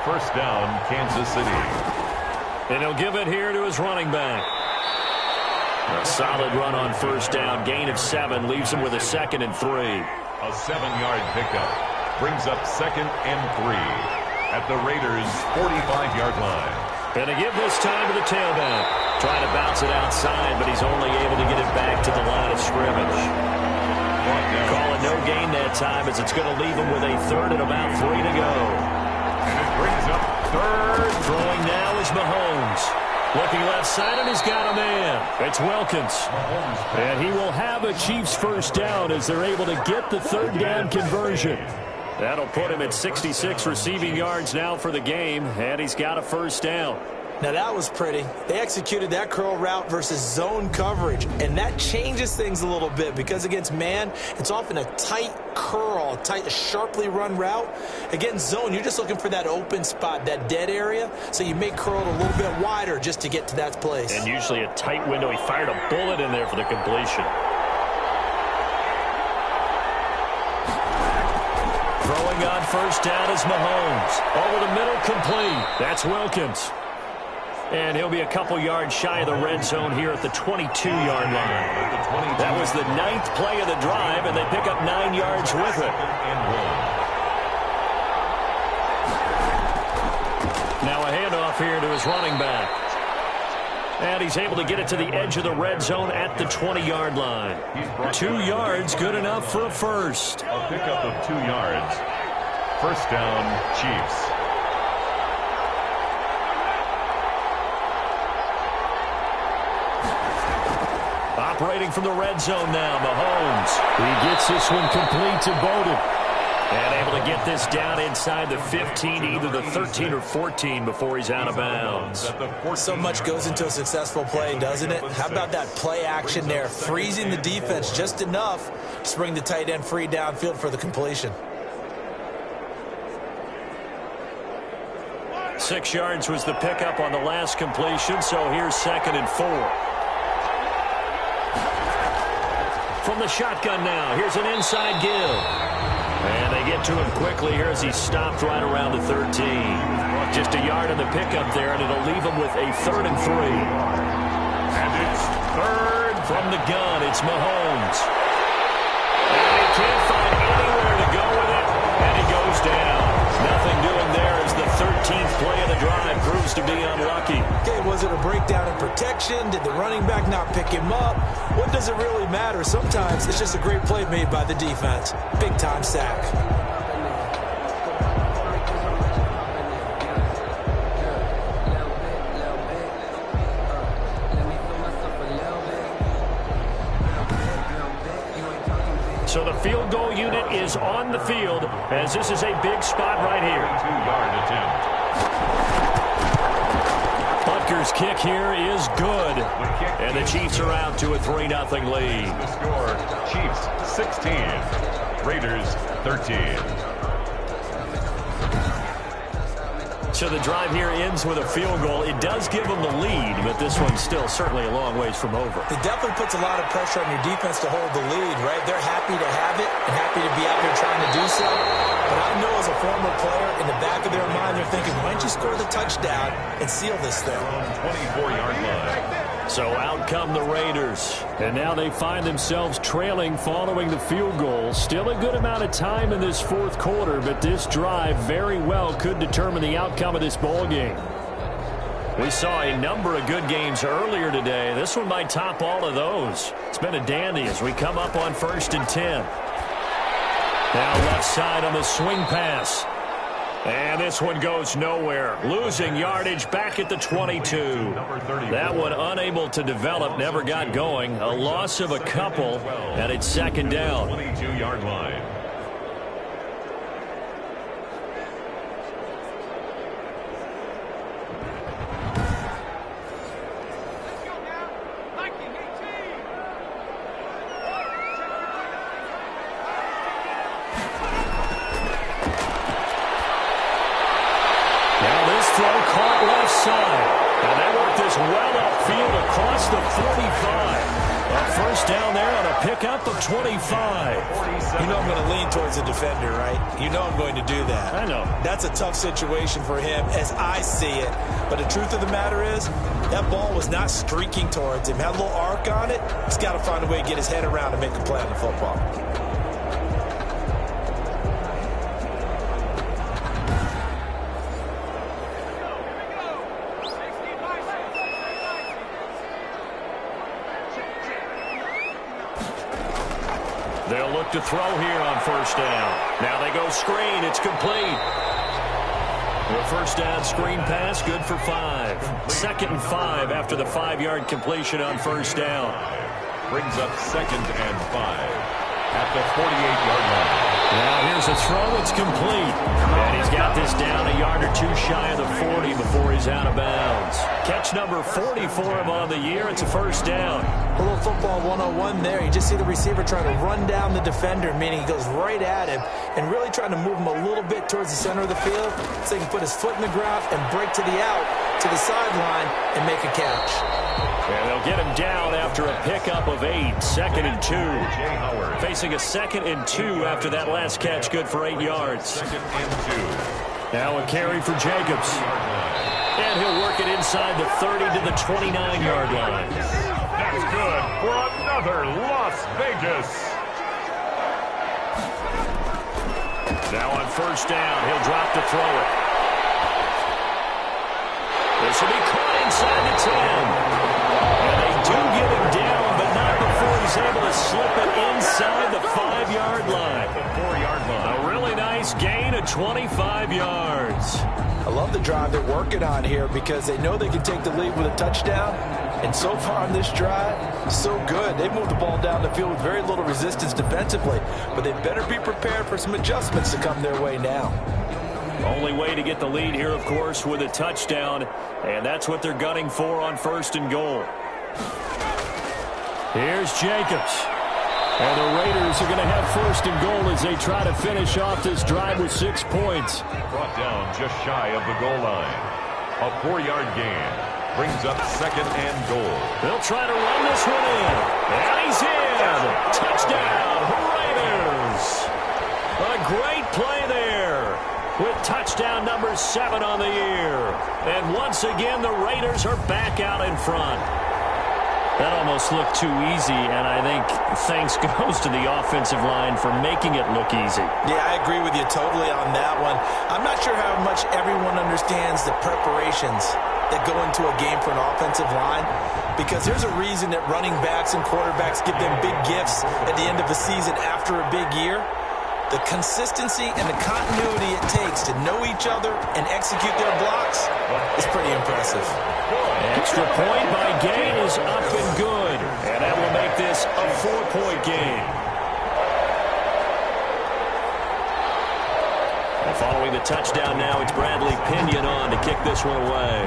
C: First down, Kansas City.
A: And he'll give it here to his running back. A solid run on first down. Gain of 7 leaves him with a 2nd and 3.
C: A 7-yard pickup brings up 2nd and 3 at the Raiders' 45-yard line.
A: And to give this time to the tailback. Trying to bounce it outside, but he's only able to get it back to the line of scrimmage. Calling no gain that time as it's going to leave him with a 3rd and about 3 to go.
C: And it brings up 3rd.
A: Throwing now is Mahomes. Looking left side, and he's got a man. It's Wilkins. And he will have a Chiefs first down as they're able to get the 3rd down conversion. That'll put him at 66 receiving yards now for the game, and he's got a first down.
B: Now that was pretty. They executed that curl route versus zone coverage, and that changes things a little bit because against man, it's often a tight curl, a sharply run route. Against zone, you're just looking for that open spot, that dead area, so you make curl a little bit wider just to get to that place.
A: And usually a tight window. He fired a bullet in there for the completion. Throwing on first down is Mahomes. Over the middle, complete. That's Wilkins. And he'll be a couple yards shy of the red zone here at the 22-yard line. That was the 9th play of the drive, and they pick up 9 yards with it. his running back. And he's able to get it to the edge of the red zone at the 20-yard line. 2 yards, good enough for a first.
C: A pickup of 2 yards. First down, Chiefs.
A: Operating from the red zone now, Mahomes. He gets this one complete to Bowden. And able to get this down inside the 15, either the 13 or 14 before he's out of bounds.
B: So much goes into a successful play, doesn't it? How about that play action there, freezing the defense just enough to bring the tight end free downfield for the completion.
A: 6 yards was the pickup on the last completion, so here's 2nd and 4. From the shotgun now, here's an inside give. And they get to him quickly here as he's stopped right around the 13. Just a yard in the pickup there, and it'll leave him with a 3rd and 3.
C: And it's third.
A: From the gun, it's Mahomes. And he can't find anywhere to go with it, and he goes down. Nothing doing there as the 13th play of the drive proves to be unlucky.
B: Okay, was it a breakdown in protection? Did the running back not pick him up? What does it really matter? Sometimes it's just a great play made by the defense. Big-time sack.
A: So the field goal unit is on the field as this is a big spot right here.
C: 2-yard attempt.
A: Butker's kick here is good. And the Chiefs are out to a 3-0 lead.
C: The score, Chiefs 16, Raiders 13.
A: So the drive here ends with a field goal. It does give them the lead, but this one's still certainly a long ways from over.
B: It definitely puts a lot of pressure on your defense to hold the lead, right? They're happy to have it and happy to be out there trying to do so. But I know as a former player, in the back of their mind, they're thinking, why don't you score the touchdown and seal this thing?
C: 24-yard line.
A: So out come the Raiders. And now they find themselves trailing following the field goal. Still a good amount of time in this 4th quarter, but this drive very well could determine the outcome of this ball game. We saw a number of good games earlier today. This one might top all of those. It's been a dandy as we come up on 1st and 10. Now left side on the swing pass. And this one goes nowhere. Losing yardage back at the 22. That one unable to develop, never got going. A loss of a couple, and it's 2nd down.
C: 22-yard line.
A: Throw caught left side. And they work this well upfield across the 45. A first down there on a pickup of 25.
B: You know I'm going to lean towards the defender, right? You know I'm going to do that.
A: I know.
B: That's a tough situation for him as I see it. But the truth of the matter is, that ball was not streaking towards him. Had a little arc on it. He's got to find a way to get his head around and make a play on the football.
A: They'll look to throw here on 1st down. Now they go screen. It's complete. The 1st down screen pass, good for 5. 2nd and 5 after the 5-yard completion on 1st down.
C: Brings up 2nd and 5 at the 48-yard line.
A: Now here's a throw. It's complete. And he's got this down a yard or two shy of the 40 before he's out of bounds. Catch number 40 for him on the year. It's a 1st down.
B: A little football 101 there. You just see the receiver trying to run down the defender, meaning he goes right at him and really trying to move him a little bit towards the center of the field so he can put his foot in the ground and break to the out, to the sideline, and make a catch.
A: And they'll get him down after a pickup of 8. 2nd and 2. Facing a 2nd and 2 after that last catch, good for 8 yards.
C: 2nd and 2.
A: Now a carry for Jacobs. And he'll work it inside the 30 to the 29-yard line.
C: That's good for another Las Vegas. Now on 1st down, he'll drop to throw it.
A: The This will be caught inside the 10. And they do get him down, but not before he's able to slip it inside the 5-yard line.
C: The 4-yard line.
A: A really nice gain of 25 yards.
B: I love the drive they're working on here because they know they can take the lead with a touchdown. And so far on this drive, so good. They moved the ball down the field with very little resistance defensively. But they better be prepared for some adjustments to come their way now.
A: Only way to get the lead here, of course, with a touchdown. And that's what they're gunning for on 1st and goal. Here's Jacobs. And the Raiders are going to have 1st and goal as they try to finish off this drive with 6 points.
C: Brought down just shy of the goal line. A 4-yard gain. Brings up 2nd and goal.
A: They'll try to run this one in. And he's in. Touchdown, Raiders. A great play there with touchdown number 7 on the year. And once again, the Raiders are back out in front. That almost looked too easy, and I think thanks goes to the offensive line for making it look easy.
B: Yeah, I agree with you totally on that one. I'm not sure how much everyone understands the preparations that go into a game for an offensive line, because there's a reason that running backs and quarterbacks give them big gifts at the end of the season after a big year. The consistency and the continuity it takes to know each other and execute their blocks is pretty impressive.
A: Extra point by Gay is up and good. And that will make this a 4-point game. And following the touchdown now, it's Bradley Pinion on to kick this one away.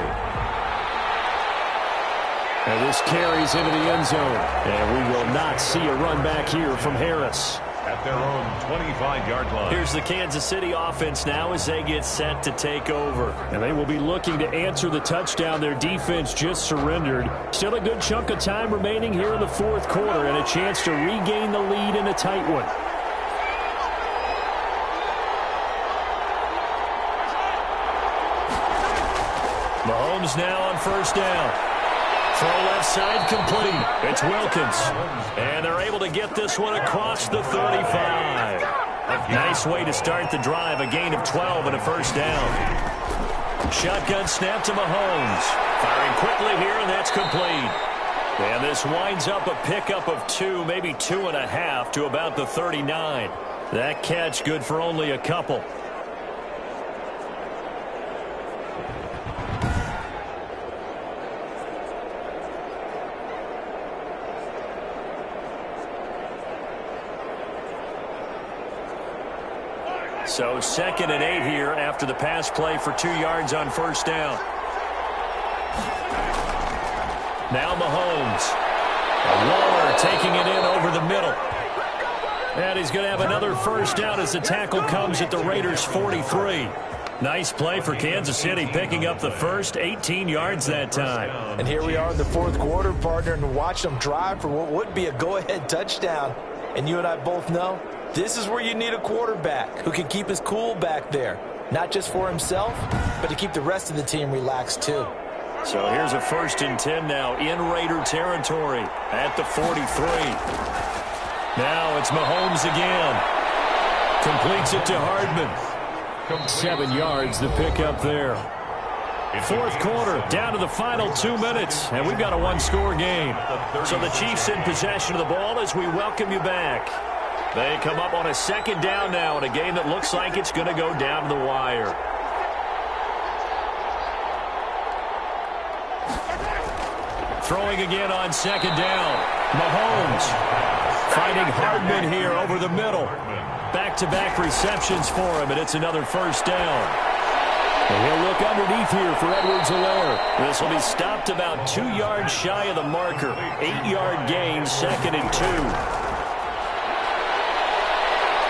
A: And this carries into the end zone. And we will not see a run back here from Harris.
C: At their own 25-yard line.
A: Here's the Kansas City offense now as they get set to take over. And they will be looking to answer the touchdown their defense just surrendered. Still a good chunk of time remaining here in the 4th quarter and a chance to regain the lead in a tight one. Mahomes now on 1st down. Throw left side complete. It's Wilkins. And they're able to get this one across the 35. Nice way to start the drive. A gain of 12 and a 1st down. Shotgun snap to Mahomes. Firing quickly here, and that's complete. And this winds up a pickup of 2, maybe 2.5 to about the 39. That catch good for only a couple. So 2nd and 8 here after the pass play for 2 yards on 1st down. Now Mahomes. Waller taking it in over the middle. And he's going to have another 1st down as the tackle comes at the Raiders' 43. Nice play for Kansas City, picking up the first 18 yards that time.
B: And here we are in the 4th quarter, partner, and watch them drive for what would be a go-ahead touchdown. And you and I both know this is where you need a quarterback who can keep his cool back there. Not just for himself, but to keep the rest of the team relaxed too.
A: So here's a 1st and 10 now in Raider territory at the 43. Now it's Mahomes again. Completes it to Hardman. 7 yards the pickup there. 4th quarter, down to the final 2 minutes, and we've got a 1-score game. So the Chiefs in possession of the ball as we welcome you back. They come up on a 2nd down now in a game that looks like it's going to go down to the wire. Throwing again on 2nd down. Mahomes finding Hardman here over the middle. Back-to-back receptions for him, and it's another 1st down. And he'll look underneath here for Edwards-Helaire. This will be stopped about 2 yards shy of the marker. 8-yard gain, 2nd and 2.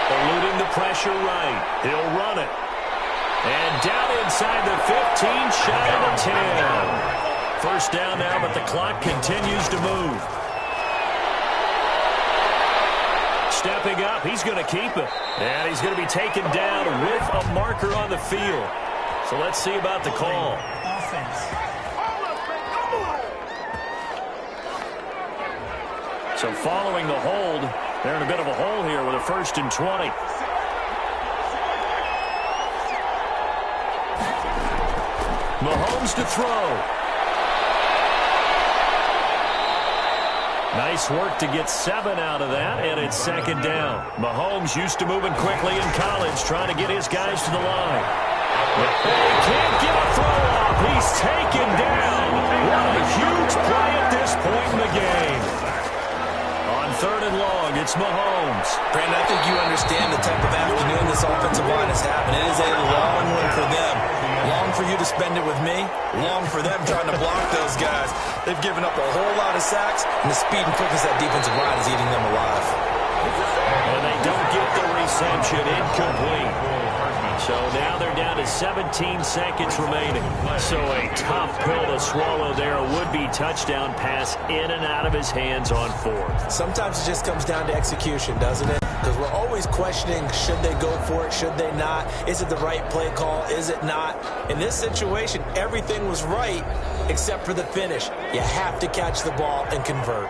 A: Eluding the pressure right. He'll run it. And down inside the 15, shy of the 10. 1st down now, but the clock continues to move. Stepping up, he's going to keep it. And he's going to be taken down with a marker on the field. So let's see about the call. So following the hold, they're in a bit of a hole here with a 1st and 20. Mahomes to throw. Nice work to get 7 out of that, and it's second down. Mahomes used to moving quickly in college, trying to get his guys to the line. They can't get a throw off. He's taken down. What a huge play at this point in the game. On 3rd and long, it's Mahomes.
B: Brandon, I think you understand the type of afternoon this offensive line is having. It is a long one for them. Long for you to spend it with me. Long for them trying to block those guys. They've given up a whole lot of sacks, and the speed and quickness of that defensive line is eating them alive.
A: And they don't get the reception. Incomplete. So now they're down to 17 seconds remaining. So a tough pill to swallow there. A would-be touchdown pass in and out of his hands on 4th.
B: Sometimes it just comes down to execution, doesn't it? Because we're always questioning, should they go for it, should they not? Is it the right play call, is it not? In this situation, everything was right except for the finish. You have to catch the ball and convert.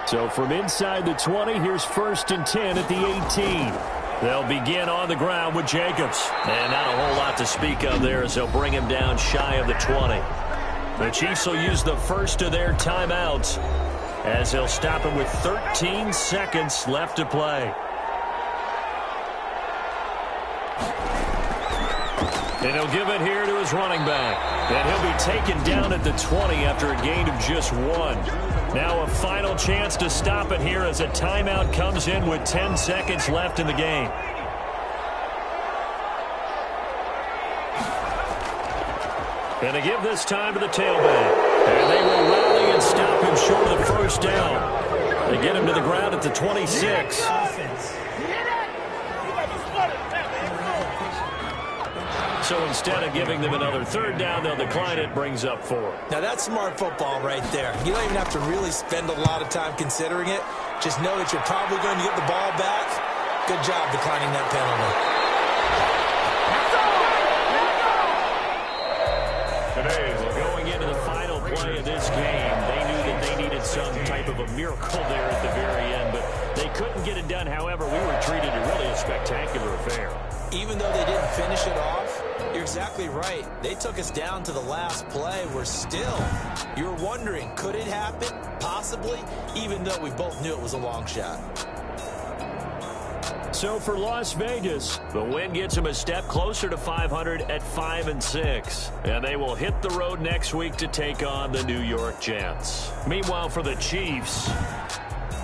A: So from inside the 20, here's 1st and 10 at the 18. They'll begin on the ground with Jacobs. And not a whole lot to speak of there as they'll bring him down shy of the 20. The Chiefs will use the first of their timeouts as they'll stop him with 13 seconds left to play. And he'll give it here to his running back. And he'll be taken down at the 20 after a gain of just 1. Now a final chance to stop it here as a timeout comes in with 10 seconds left in the game. And they give this time to the tailback. And they will rally and stop him short of the first down. They get him to the ground at the 26. So instead of giving them another 3rd down, they'll decline it, brings up 4.
B: Now that's smart football right there. You don't even have to really spend a lot of time considering it. Just know that you're probably going to get the ball back. Good job declining that
A: Today, going into the final play of this game, they knew that they needed some type of a miracle there at the very end, but they couldn't get it done. However, we were treated to really a spectacular affair.
B: Even though they didn't finish it off, you're exactly right. They took us down to the last play. You're wondering, could it happen? Possibly, even though we both knew it was a long shot.
A: So for Las Vegas, the win gets them a step closer to 500 at 5-6. And they will hit the road next week to take on the New York Jets. Meanwhile, for the Chiefs,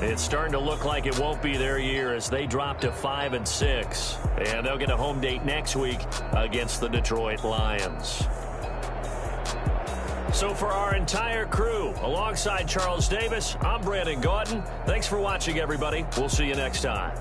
A: it's starting to look like it won't be their year as they drop to 5-6. And they'll get a home date next week against the Detroit Lions. So for our entire crew, alongside Charles Davis, I'm Brandon Gaudin. Thanks for watching, everybody. We'll see you next time.